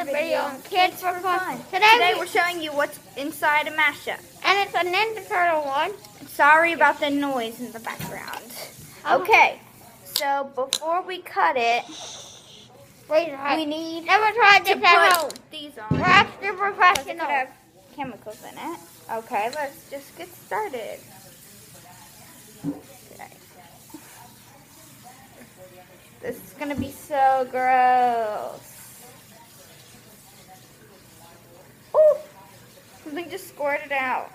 another video on Kids for Fun. Today we're showing you what's inside a mashup. And it's a Ninja Turtle one. Sorry about the noise in the background. Okay, so before we cut it, we need Never tried to this at home. put these on. We're extra Because it professional. could have chemicals in it. Okay, let's just get started. Okay. This is gonna be so gross. Ooh, something just squirted out.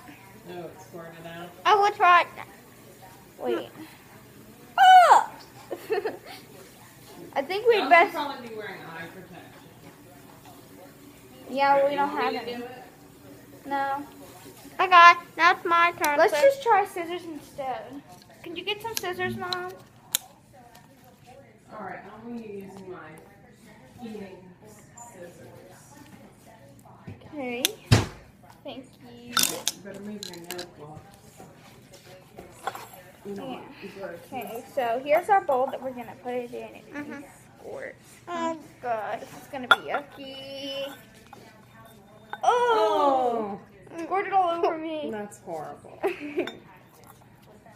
No, it's squirted out. I will try it. Wait. Oh! I think we'd Y'all should best. probably be wearing eye protection. Yeah, we You don't want have me to any. do it? No. Okay, now it's my turn. Let's just try scissors instead. Can you get some scissors, Mom? Alright, I'm going to be using my eating scissors. Okay. Thank you. You better move your notebook. You know what? You better- Okay, so here's our bowl that we're gonna put it in. It Mhm. squirts. Oh, God, this is gonna be yucky. Oh! Squirted all over me. That's horrible.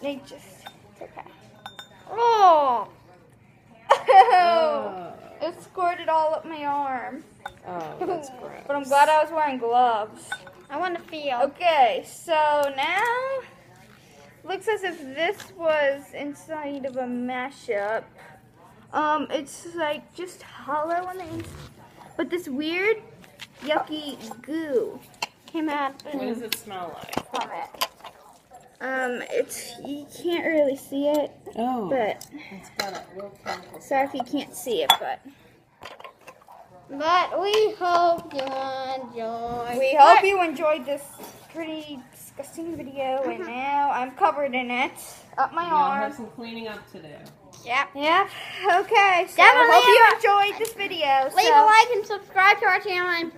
They just. It's okay. Oh! It squirted all up my arm. Oh, that's gross. But I'm glad I was wearing gloves. I want to feel. Okay, so now looks as if this was inside of a mashup. It's like just hollow on the inside, but this weird yucky goo came out What does it smell like? from it. It's you can't really see it, Oh, but it's got a real chemical. sorry if you can't see it, but We hope you enjoy. we hope you enjoyed this pretty disgusting video. And now I'm covered in it up my Y'all have arm. some cleaning up to do. Yep. Yep. Okay. So Definitely I hope you enjoyed this video. Leave so- a like and subscribe to our channel and